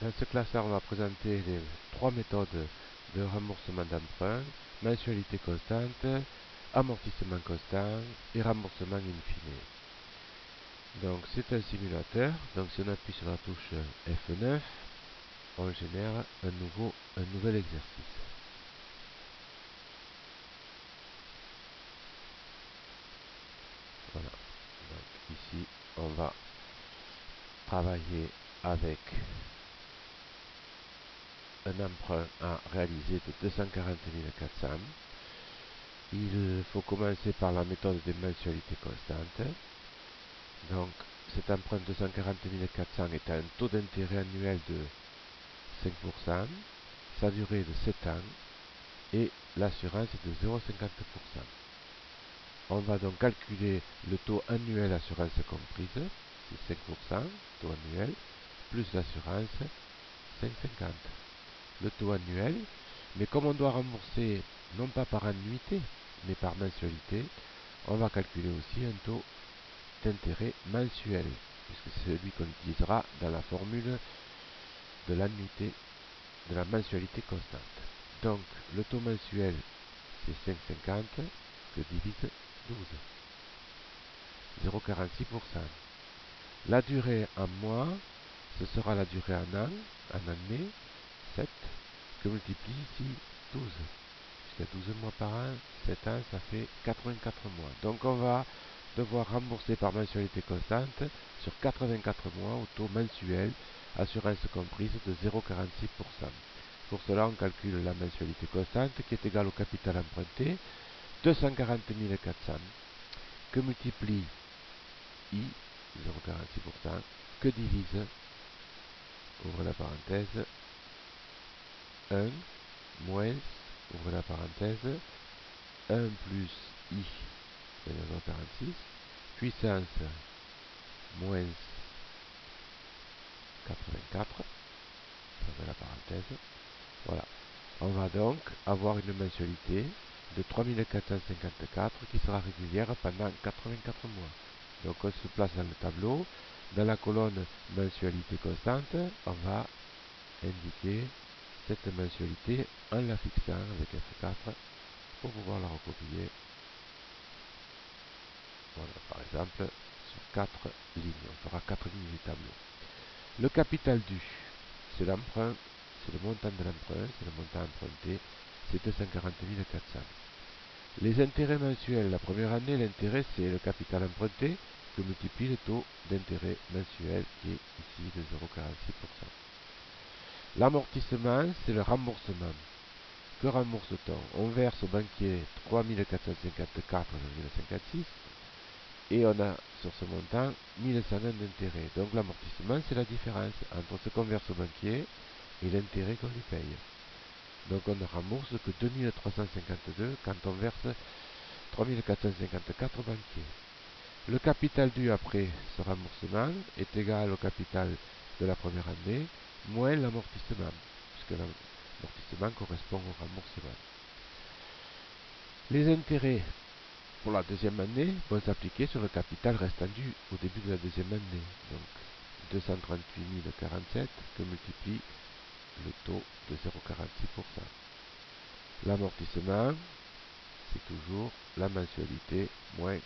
Dans ce classeur, on va présenter les trois méthodes de remboursement d'emprunt: mensualité constante, amortissement constant et remboursement in fine. Donc c'est un simulateur, donc si on appuie sur la touche F9, on génère un nouvel exercice. Voilà, donc ici on va travailler avec un emprunt à réaliser de 240 400. Il faut commencer par la méthode des mensualités constantes. Donc cet emprunt de 240 400 est à un taux d'intérêt annuel de 5%, sa durée est de 7 ans et l'assurance est de 0,50%. On va donc calculer le taux annuel assurance comprise, c'est 5%, taux annuel, plus l'assurance, 5,50. Le taux annuel, mais comme on doit rembourser non pas par annuité, mais par mensualité, on va calculer aussi un taux d'intérêt mensuel, puisque c'est celui qu'on utilisera dans la formule de l'annuité, de la mensualité constante. Donc, le taux mensuel, c'est 5,50 que divise 12, 0,46%. La durée en mois, ce sera la durée en an, en année, 7, que multiplie ici 12. Puisqu'il y a 12 mois par an, 7 ans, ça fait 84 mois. Donc on va devoir rembourser par mensualité constante sur 84 mois au taux mensuel, assurance comprise de 0,46%. Pour cela, on calcule la mensualité constante qui est égale au capital emprunté, 240 400, que multiplie I, 0,46%, que divise, ouvre la parenthèse, 1, moins, ouvre la parenthèse, 1 plus I, c'est-à-dire 0,46, puissance, moins 84, fermez la parenthèse. Voilà. On va donc avoir une mensualité de 3454 qui sera régulière pendant 84 mois. Donc on se place dans le tableau. Dans la colonne mensualité constante, on va indiquer cette mensualité en la fixant avec F4 pour pouvoir la recopier. Voilà, par exemple, sur 4 lignes. On fera 4 lignes du tableau. Le capital dû, c'est l'emprunt, c'est le montant de l'emprunt, c'est le montant emprunté, c'est 240 400. Les intérêts mensuels, la première année, l'intérêt c'est le capital emprunté que multiplie le taux d'intérêt mensuel qui est ici de 0,46%. L'amortissement, c'est le remboursement. Que rembourse-t-on? On verse au banquier 3 454,56 et on a sur ce montant 1101 d'intérêt. Donc l'amortissement, c'est la différence entre ce qu'on verse au banquier et l'intérêt qu'on lui paye. Donc on ne rembourse que 2352 quand on verse 3454 au banquier. Le capital dû après ce remboursement est égal au capital de la première année moins l'amortissement, puisque l'amortissement correspond au remboursement. Les intérêts pour la deuxième année vont s'appliquer sur le capital restant dû au début de la deuxième année. Donc 238 047 que multiplie le taux de 0,46%. L'amortissement, c'est toujours la mensualité moins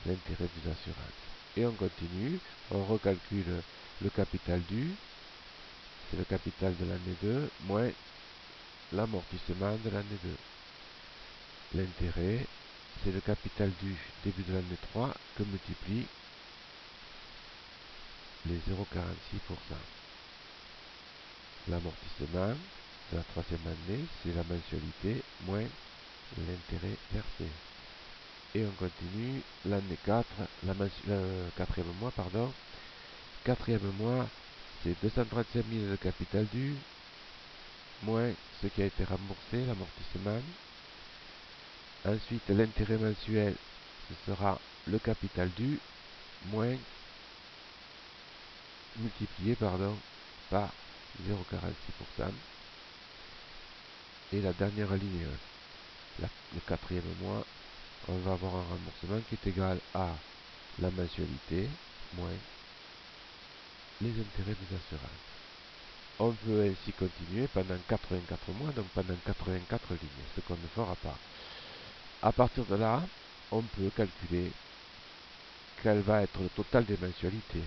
l'intérêt des assurances. Et on continue, on recalcule le capital dû, c'est le capital de l'année 2, moins l'amortissement de l'année 2. L'intérêt, c'est le capital dû début de l'année 3 que multiplie les 0,46%. L'amortissement de la troisième année, c'est la mensualité moins l'intérêt versé. Et on continue l'année 4, le quatrième mois, pardon. Quatrième mois, c'est 235 000 de capital dû, moins ce qui a été remboursé, l'amortissement. Ensuite, l'intérêt mensuel, ce sera le capital dû, moins multiplié par 0,46%. Et la dernière ligne, le quatrième mois, on va avoir un remboursement qui est égal à la mensualité moins les intérêts des assurances. On peut ainsi continuer pendant 84 mois, donc pendant 84 lignes, ce qu'on ne fera pas. À partir de là, on peut calculer quel va être le total des mensualités.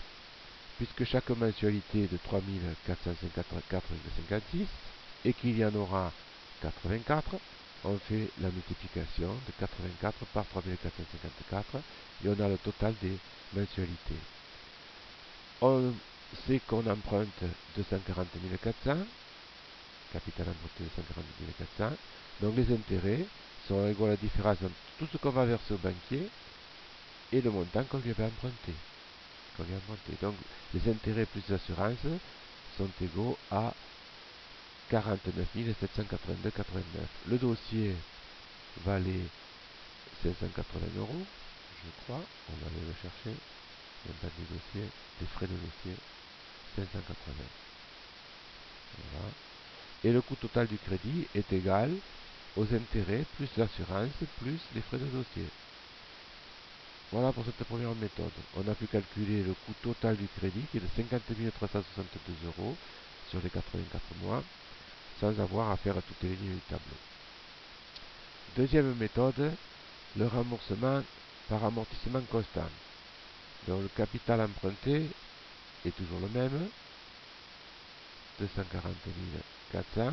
Puisque chaque mensualité est de 3454,56 et qu'il y en aura 84, on fait la multiplication de 84 par 3454 et on a le total des mensualités. On sait qu'on emprunte 240 400, capital emprunté 240 400, donc les intérêts sont égaux à la différence entre tout ce qu'on va verser au banquier et le montant qu'on lui avait emprunté. Donc les intérêts plus l'assurance sont égaux à 49 782,89. Le dossier valait 580 euros, je crois. On va aller le chercher. Montant du dossier, des frais de dossier, 580. Voilà. Et le coût total du crédit est égal aux intérêts plus l'assurance plus les frais de dossier. Voilà pour cette première méthode. On a pu calculer le coût total du crédit qui est de 50 362 euros sur les 84 mois sans avoir à faire toutes les lignes du tableau. Deuxième méthode, le remboursement par amortissement constant. Donc le capital emprunté est toujours le même, 240 400.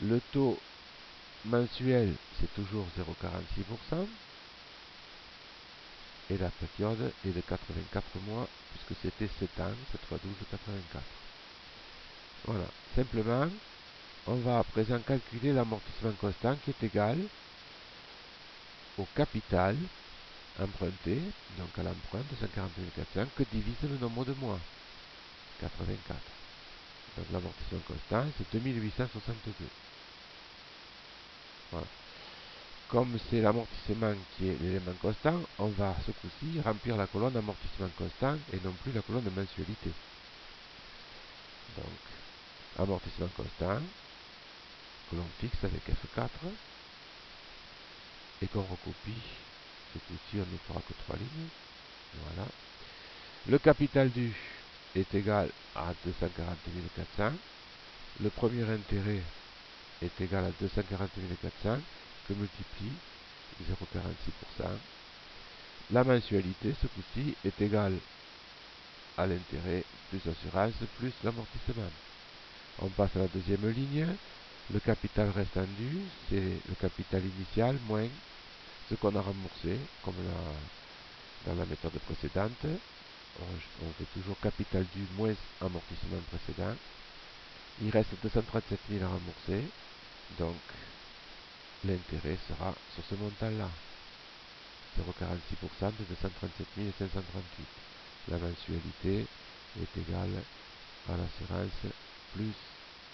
Le taux mensuel, c'est toujours 0,46%. Et la période est de 84 mois, puisque c'était 7 ans, 7 fois 12, 84. Voilà, simplement, on va à présent calculer l'amortissement constant qui est égal au capital emprunté, donc à l'emprunt de 140 400, que divise le nombre de mois, 84. Donc l'amortissement constant, c'est 2862. Voilà. Comme c'est l'amortissement qui est l'élément constant, on va ce coup-ci remplir la colonne amortissement constant et non plus la colonne de mensualité. Donc, amortissement constant, que l'on fixe avec F4 et qu'on recopie. Ce coup-ci, on ne fera que 3 lignes. Voilà. Le capital dû est égal à 240 400. Le premier intérêt est égal à 240 400 que multiplie 0,46%. La mensualité, ce coup-ci, est égale à l'intérêt plus l'assurance plus l'amortissement. On passe à la deuxième ligne. Le capital restant dû, c'est le capital initial moins ce qu'on a remboursé, comme dans la méthode précédente. On fait toujours capital dû moins amortissement précédent. Il reste 237 000 à rembourser, donc l'intérêt sera sur ce montant-là, 0,46% de 237 538. La mensualité est égale à l'assurance plus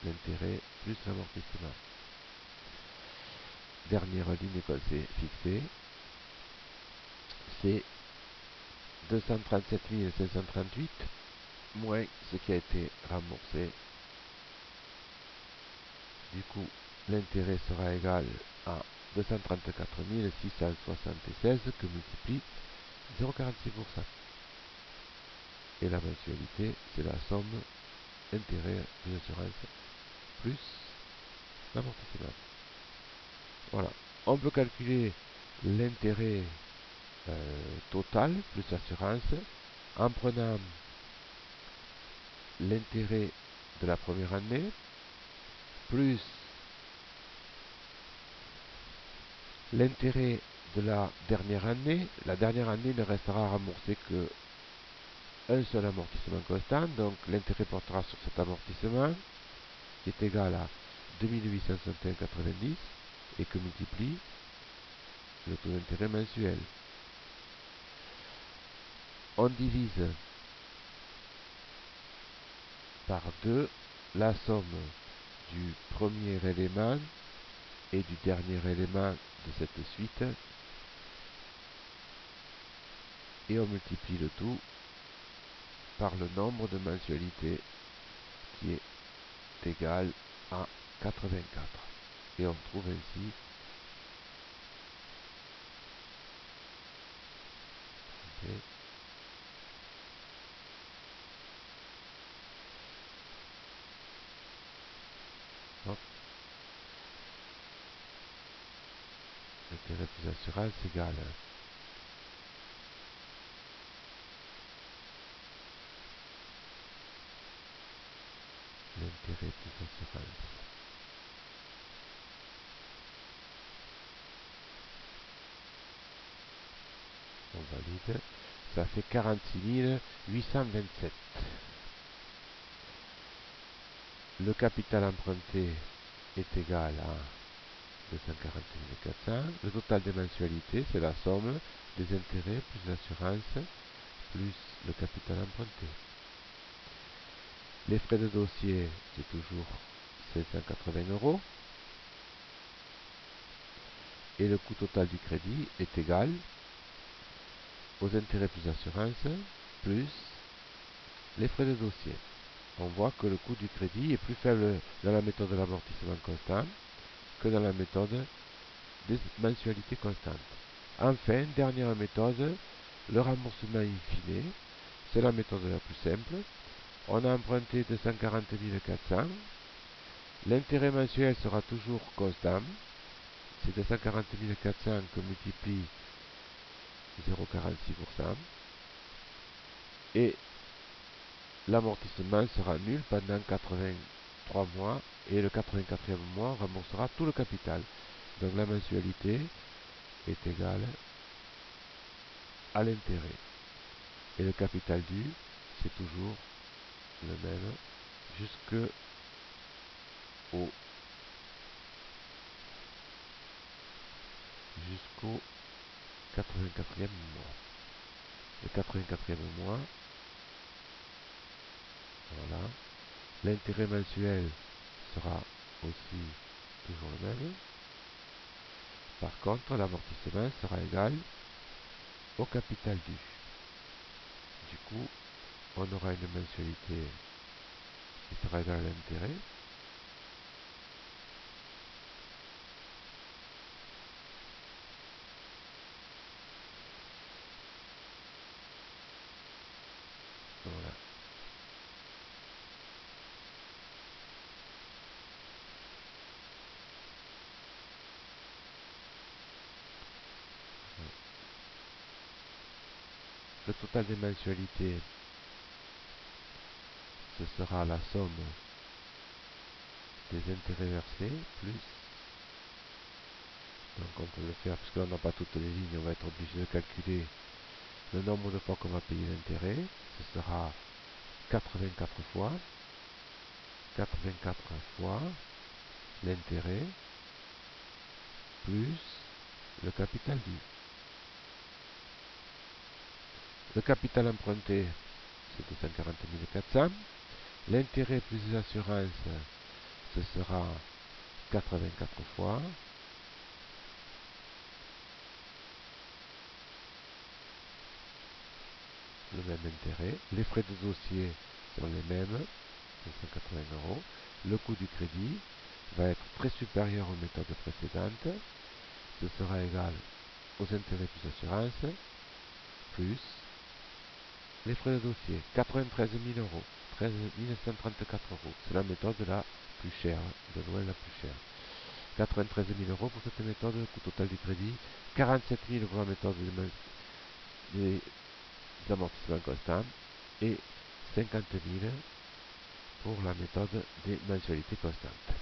l'intérêt plus l'amortissement. Dernière ligne qu'on s'est fixée, c'est 237 538 moins ce qui a été remboursé. Du coup, l'intérêt sera égal à 234 676 que multiplie 0,46%. Et la mensualité, c'est la somme intérêt plus assurance plus l'amortissement. Voilà. On peut calculer l'intérêt total plus l'assurance en prenant l'intérêt de la première année plus l'intérêt de la dernière année. La dernière année ne restera remboursée que un seul amortissement constant, donc l'intérêt portera sur cet amortissement qui est égal à 2861,90 et que multiplie le taux d'intérêt mensuel. On divise par 2 la somme du premier élément et du dernier élément de cette suite et on multiplie le tout par le nombre de mensualités qui est égal à 84 et on trouve ainsi L'intérêt plus assurance égale l'intérêt plus assurance. On valide. Ça fait 46 827. Le capital emprunté est égal à 240 400. Le total des mensualités, c'est la somme des intérêts plus l'assurance plus le capital emprunté. Les frais de dossier, c'est toujours 780 €. Et le coût total du crédit est égal aux intérêts plus assurance plus les frais de dossier. On voit que le coût du crédit est plus faible dans la méthode de l'amortissement constant que dans la méthode des mensualités constantes. Enfin, dernière méthode, le remboursement in fine. C'est la méthode la plus simple. On a emprunté 240 400. L'intérêt mensuel sera toujours constant. C'est 240 400 que multiplie 0,46%. Et l'amortissement sera nul pendant 83 mois. Et le 84e mois remboursera tout le capital. Donc la mensualité est égale à l'intérêt. Et le capital dû, c'est toujours le même jusqu'au 84e mois. Le 84e mois, voilà. L'intérêt mensuel sera aussi toujours le même. Par contre, l'amortissement sera égal au capital dû. Du coup, on aura une mensualité qui sera égale à l'intérêt. Voilà. Le total des mensualités, ce sera la somme des intérêts versés plus, donc on peut le faire puisque on n'a pas toutes les lignes, on va être obligé de calculer le nombre de fois qu'on va payer l'intérêt. Ce sera 84 fois l'intérêt plus le capital dû. Le capital emprunté, c'est 240 400. L'intérêt plus les assurances, ce sera 84 fois. Le même intérêt. Les frais de dossier sont les mêmes, 280 €. Le coût du crédit va être très supérieur aux méthodes précédentes. Ce sera égal aux intérêts plus assurances plus les frais de dossier, 93 000 €, 13 134 €. C'est la méthode la plus chère, de loin la plus chère. 93 000 € pour cette méthode, coût total du crédit, 47 000 € pour la méthode des amortissements constants et 50 000 pour la méthode des mensualités constantes.